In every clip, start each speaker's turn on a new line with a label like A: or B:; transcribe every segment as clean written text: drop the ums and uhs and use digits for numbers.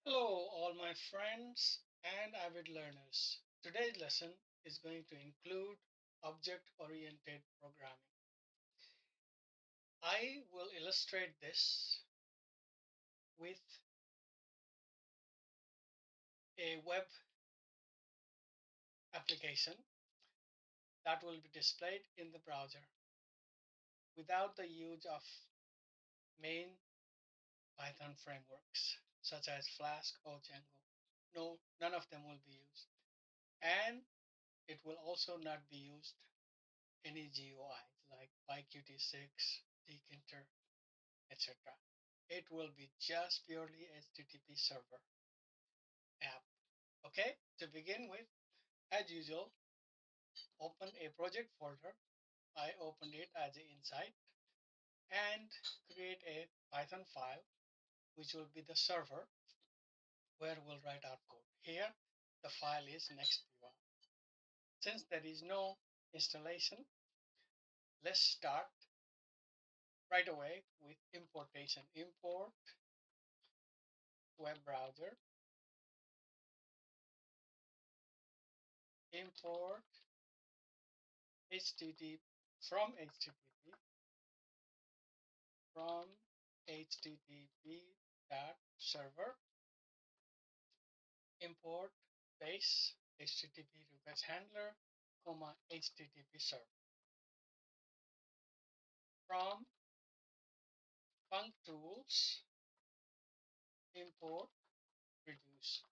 A: Hello, all my friends and avid learners. Today's lesson is going to include object oriented programming. I will illustrate this with a web application that will be displayed in the browser without the use of main Python frameworks such as Flask or Django. No, none of them will be used. And it will also not be used any GUIs like PyQt6, Tkinter, etc. It will be just purely HTTP server app. Okay, to begin with, as usual, open a project folder. I opened it as an insight and create a Python file, which will be the server where we'll write our code. Here, the file is next.py. Since there is no installation, let's start right away with importation. Import web browser, import HTTP from HTTP from http dot server, import base http request handler comma http server from functools, import reduce.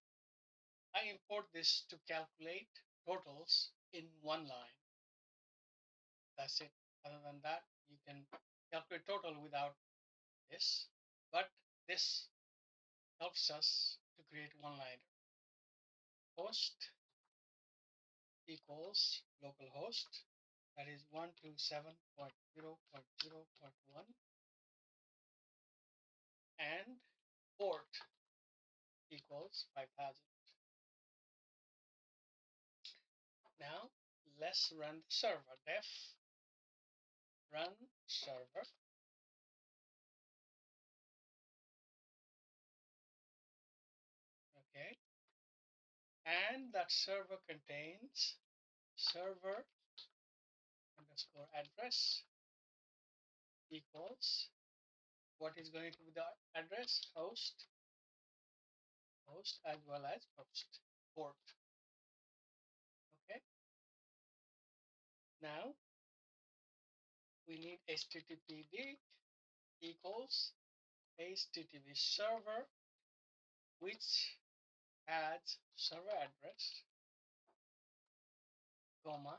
A: I import this to calculate totals in one line. That's it. Other than that, you can calculate total without this, but this helps us to create one liner. Host equals localhost, that is 127.0.0.1, and port equals 5000. Now let's run the server. Def run server. Okay, and that server contains server underscore address equals what is going to be the address, host as well as host port. Okay, now we need httpd equals http server, which adds server address comma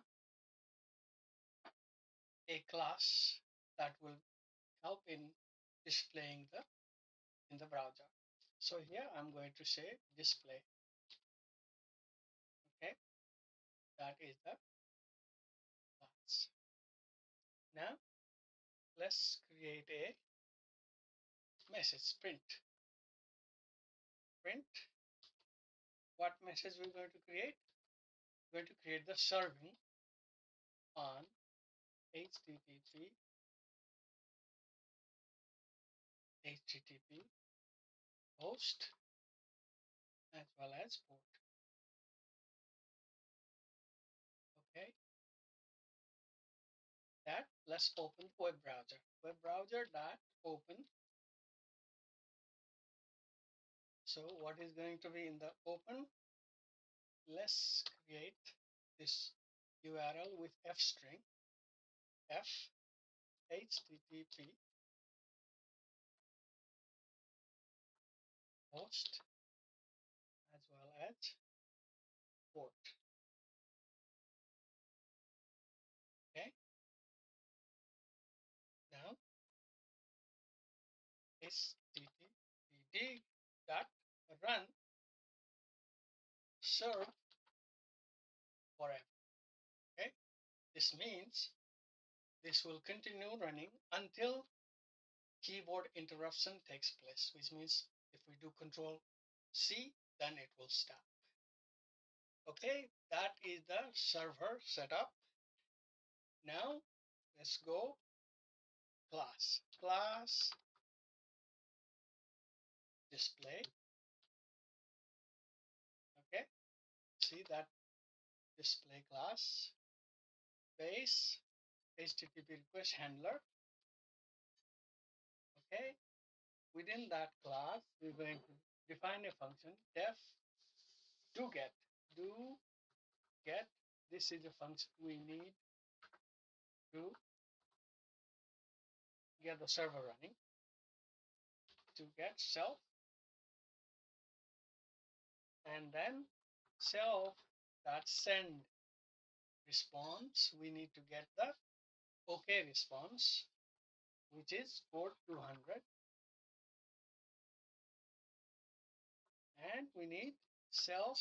A: a class that will help in displaying the in the browser. So here I'm going to say display. Okay, that is the class. Now let's create a message. Print what message we're going to create. We're going to create the serving on http host as well as port. Okay, that let's open web browser. Web browser dot open. So what is going to be in the open? Let's create this URL with f string, f http host as well as port. Okay, now httpd dot run serve forever. Okay, this means this will continue running until keyboard interruption takes place, which means if we do Control C, then it will stop. Okay, that is the server setup. Now let's go class. Class display see that display class base HTTP request handler. Okay, within that class, we're going to define a function def do get. Do get. This is a function we need to get the server running. To get self, and then self that send response. We need to get the OK response, which is port 200, and we need self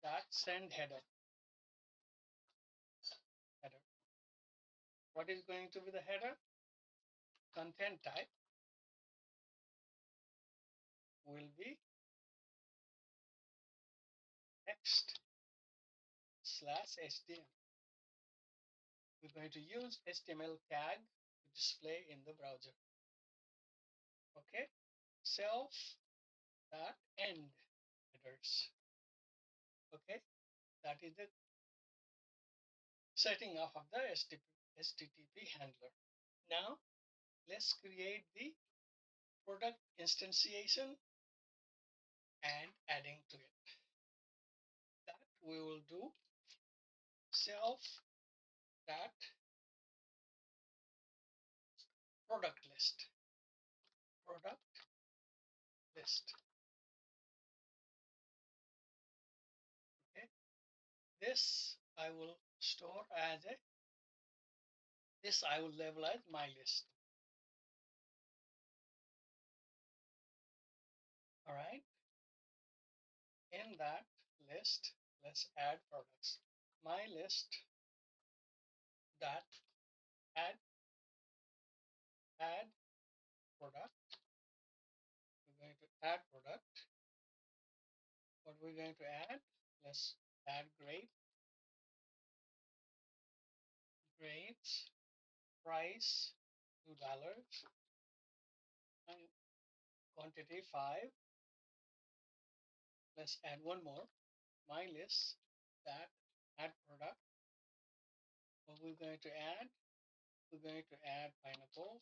A: that send header. What is going to be the header? Content type will be text/HTML. We're going to use HTML tag to display in the browser. Okay, self that end headers. Okay, that is the setting up of the HTTP handler. Now let's create the product instantiation and adding to it. That we will do self that product list. Product list. Okay, this I will store as a this I will label as my list. All right, in that list, let's add products. My list that add product. We're going to add product. What we're going to add? Let's add grades, price $2, and quantity 5. Let's add one more. My list that add product. What we're going to add? We're going to add pineapple,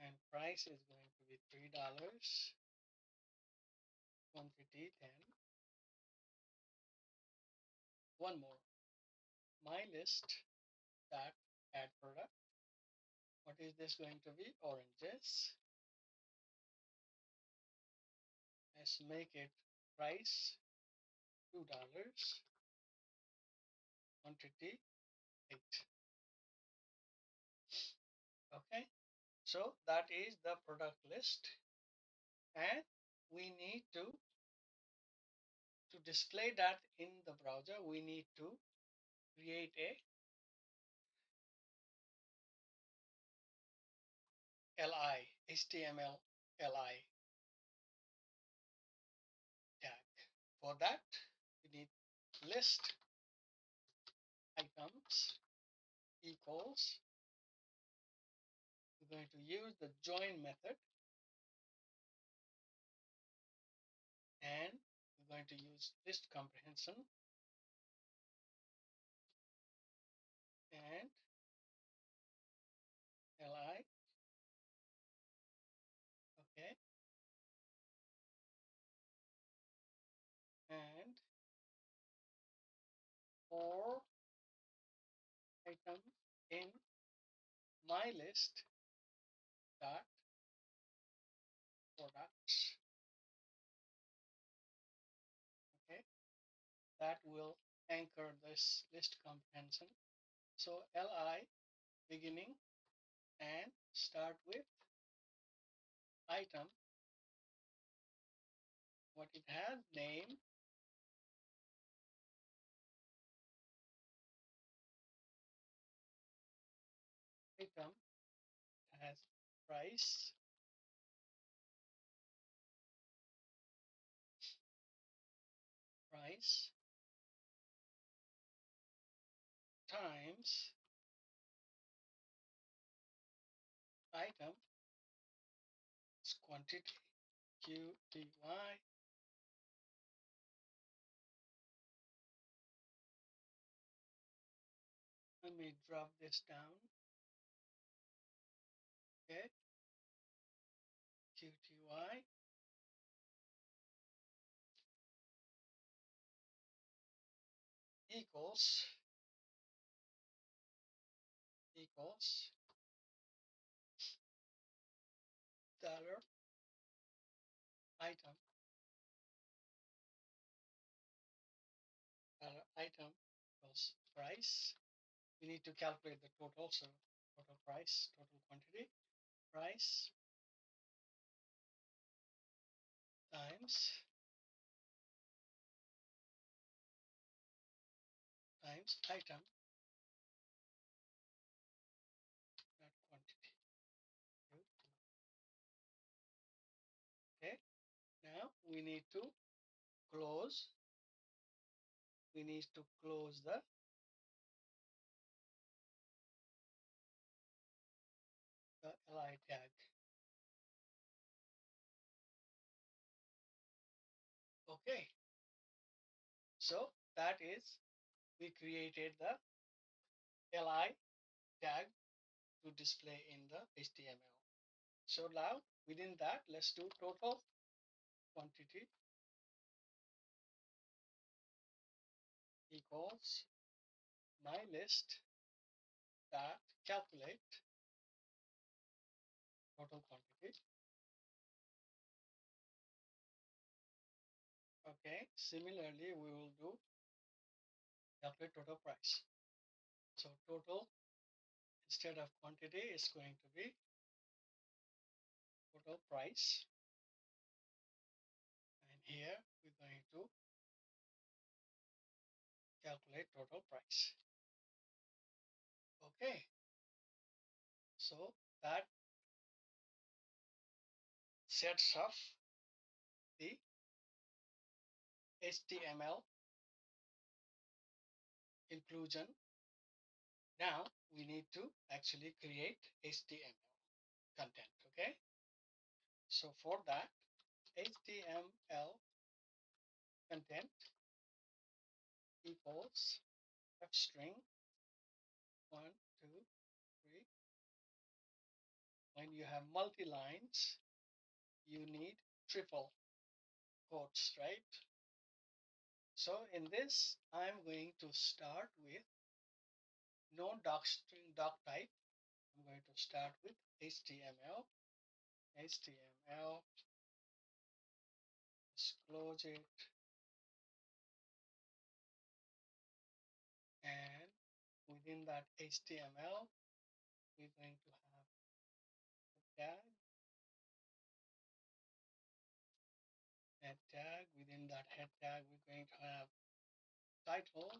A: and price is going to be $3. Quantity 10. One more. My list that add product. What is this going to be? Oranges. Let's make it price $2. Quantity 8. Okay, so that is the product list, and we need to display that in the browser. We need to create a li HTML li tag. For that, we need list items equals. We're going to use the join method, and we're going to use list comprehension and li. Okay, and for item in my list dot products. Okay, that will anchor this list comprehension. So li beginning and start with item. What it has? Name, item has price, price times item is quantity, QTY, me drop this down. Okay, QTY equals dollar item item equals price. We need to calculate the total, so total price, total quantity, price times item dot quantity. Okay, now we need to close. We need to close the li tag. Okay, so that is, we created the li tag to display in the HTML. So now within that, let's do total quantity equals my list dot calculate total quantity. Okay, similarly, we will do calculate total price. So total, instead of quantity, is going to be total price. And here we're going to calculate total price. Okay, so that sets off the HTML inclusion. Now we need to actually create HTML content. Okay, so for that, HTML content equals f string 1, 2, 3. When you have multi lines, you need triple quotes, right? So in this, I'm going to start with no docstring doc type. I'm going to start with HTML. HTML, just close it, and within that HTML, we're going to have a tag, head tag. Within that head tag, we're going to have title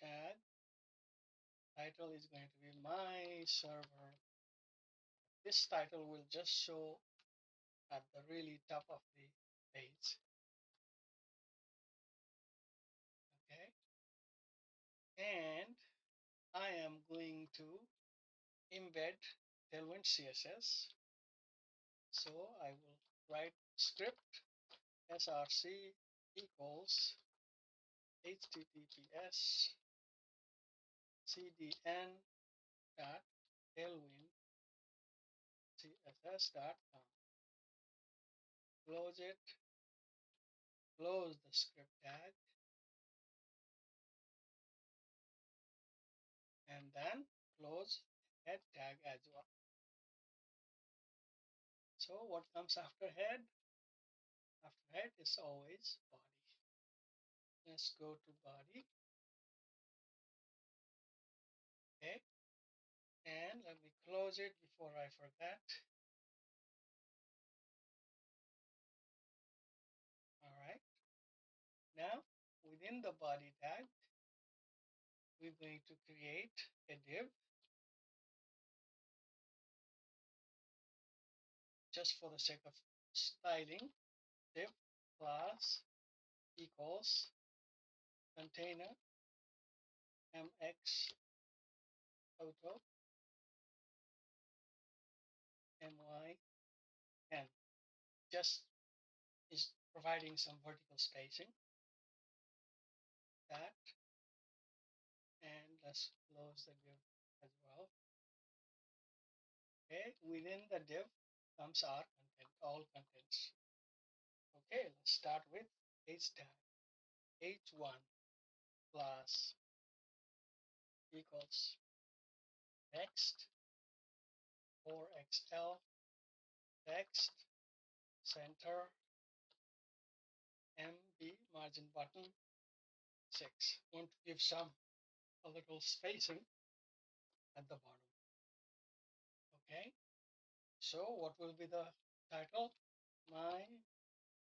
A: tag. Title is going to be my server. This title will just show at the really top of the page. Okay, and I am going to embed Tailwind CSS. So I will write script src equals https cdn dot tailwind css.com. Close it, close the script tag, and then close head tag as well. So what comes after head? After head is always body. Let's go to body. Okay, and let me close it before I forget. All right, now within the body tag, we're going to create a div just for the sake of styling. Div class equals container mx auto myn, just is providing some vertical spacing. That let's close the div as well. Okay, within the div comes our content, all contents. Okay, let's start with h tag. h1 class equals text 4xl text center MB margin button 6. Want to give some a little spacing at the bottom. Okay, so what will be the title? My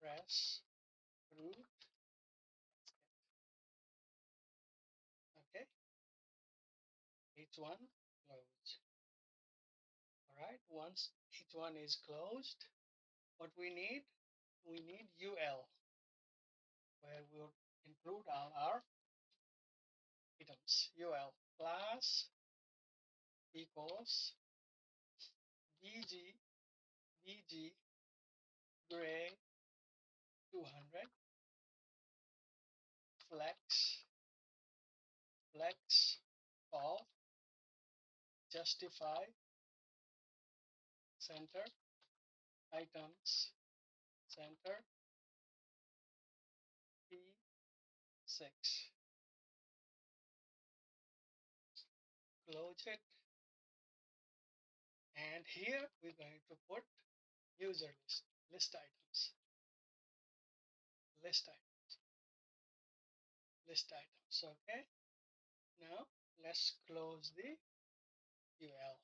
A: press root. Okay, h1 close. All right, once h1 is closed, what we need UL, where we'll include all our items. UL class equals DG gray 200 flex all justify center items center P6. Close it, and here we're going to put user list items, list items, list items. Okay, now let's close the UL.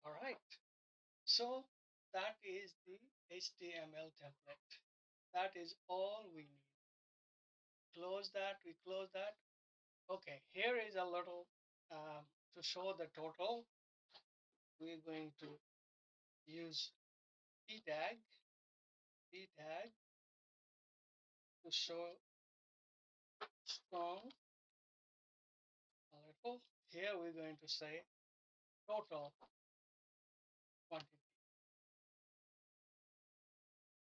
A: All right, so that is the HTML template. That is all we need. Close that, we close that. Okay, here is a little to show the total. We're going to use p tag to show strong a little. Here we're going to say total quantity.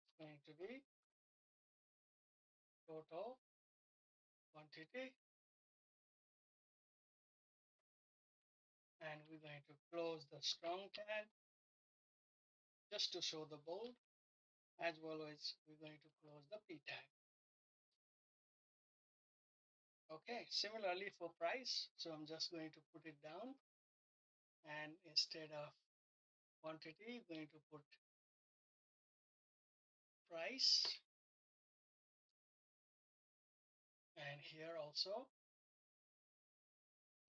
A: It's going to be total quantity, and we're going to close the strong tag just to show the bold, as well as we're going to close the p tag. Okay, similarly for price, so I'm just going to put it down, and instead of quantity, I'm going to put price, and here also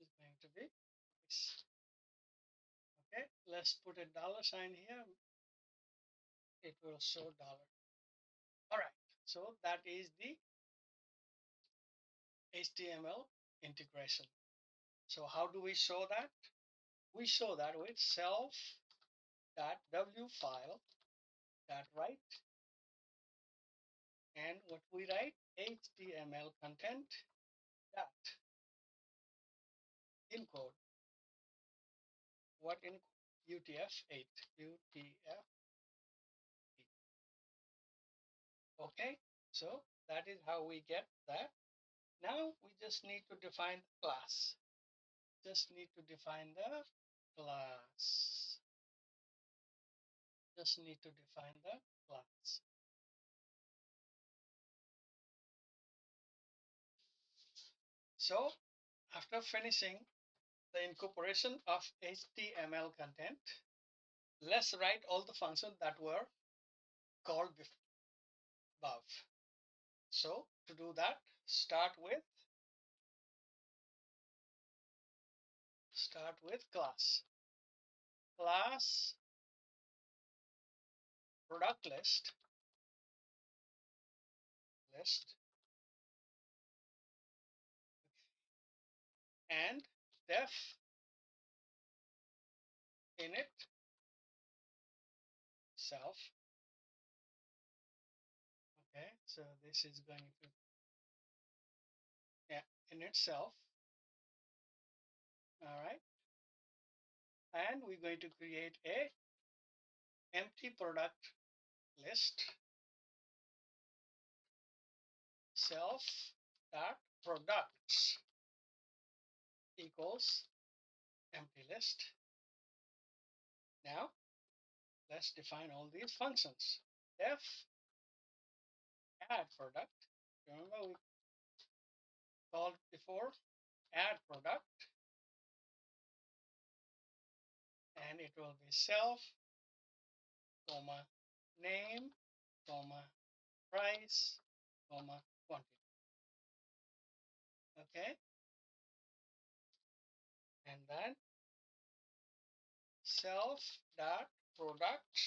A: is going to be price. Okay, let's put a dollar sign here. It will show dollar. All right, so that is the HTML integration. So how do we show that? We show that with self.w file dot write, and what we write, HTML content dot encode. What in UTF-8? UTF-8. Okay, so that is how we get that. Now we just need to define the class. Just need to define the class. Just need to define the class. So after finishing the incorporation of HTML content, let's write all the functions that were called above. So to do that, start with class. Class product list and def init self. Okay, so this is going to, yeah, in itself. All right, and we're going to create a empty product list self dot products. equals empty list. Now let's define all these functions. Def add product. Remember we called before add product, and it will be self, comma, name, comma, price, comma, quantity. Okay, and then self dot product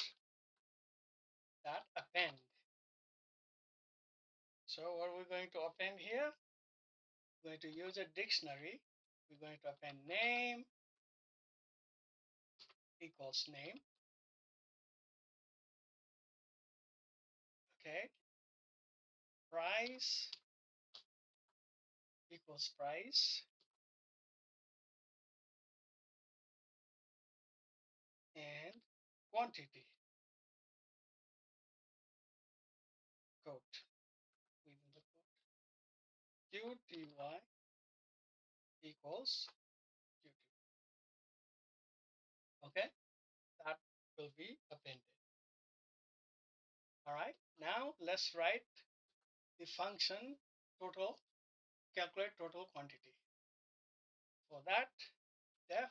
A: dot append. So what we're going to append here, we're going to use a dictionary. We're going to append name equals name. Okay, price equals price, and quantity, quote, within the quote, QTY equals QT. Okay, that will be appended. All right, now let's write the function total, calculate total quantity. For that, def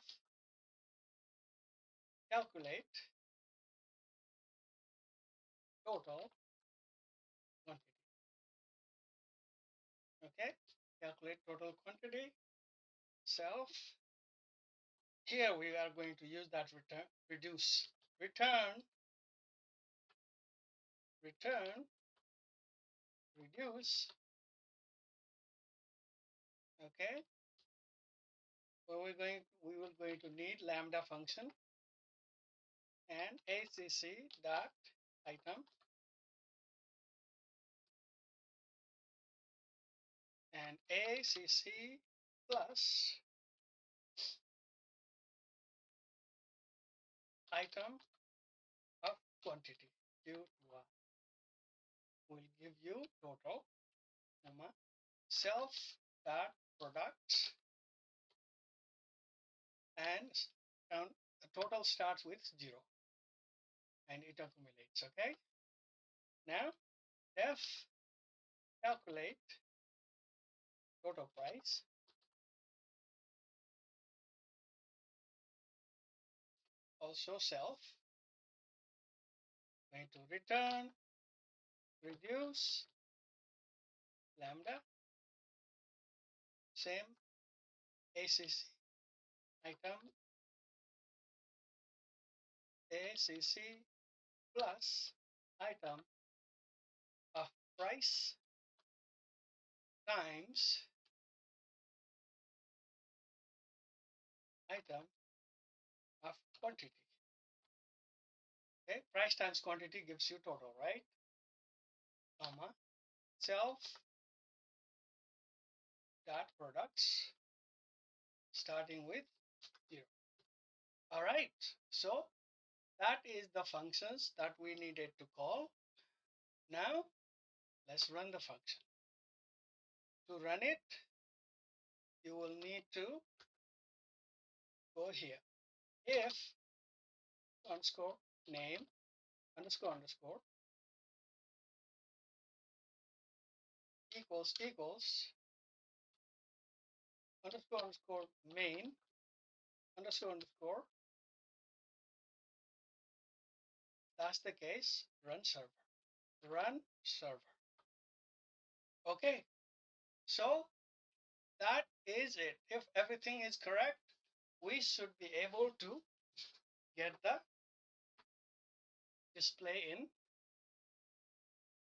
A: calculate total quantity. Okay, calculate total quantity, self. Here we are going to use that return, reduce, return, reduce. Okay, well, we will going to need lambda function and acc dot item and acc plus item of quantity Q1 will give you total, comma, self dot product, and the total starts with 0 and it accumulates. Okay, now def calculate total price, also self, going to return, reduce, lambda, same, acc item, acc plus item of price times item of quantity. Okay, price times quantity gives you total, right? Comma, self dot products starting with 0. All right, so that is the functions that we needed to call. Now let's run the function. To run it, you will need to go here. If underscore name underscore underscore equals underscore underscore main underscore underscore, that's the case, run server. Run server. Okay, so that is it. If everything is correct, we should be able to get the display in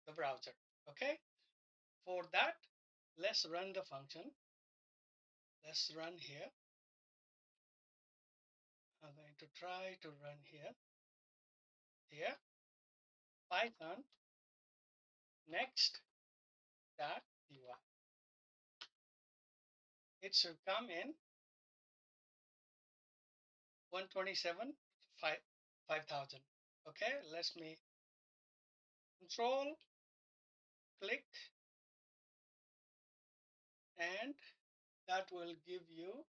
A: the browser. Okay, for that, let's run the function. Let's run here. I'm going to try to run here. Here, Python next dot py. It should come in 127 5000. Okay, let me control click, and that will give you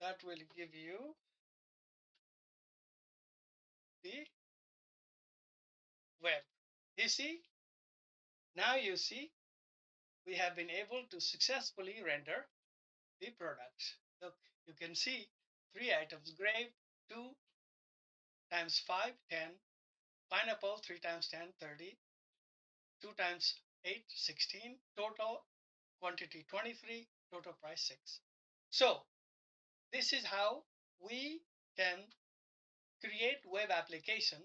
A: that will give you the web. You see, now you see we have been able to successfully render the product. Look, you can see 3 items: grape, 2 times 5, 10, pineapple, 3 times 10, 30, 2 times 8, 16, total quantity 23, total price 6. So this is how we can create web application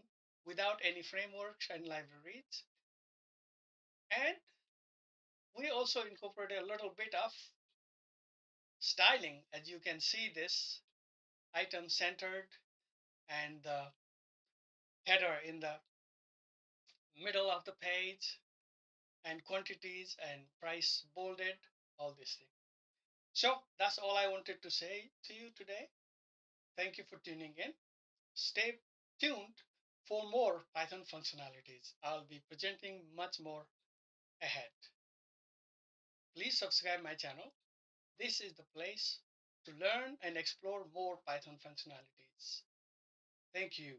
A: without any frameworks and libraries. And we also incorporate a little bit of styling. As you can see, this item centered and the header in the middle of the page, and quantities and price bolded, all these things. So that's all I wanted to say to you today. Thank you for tuning in. Stay tuned for more Python functionalities. I'll be presenting much more ahead. Please subscribe my channel. This is the place to learn and explore more Python functionalities. Thank you.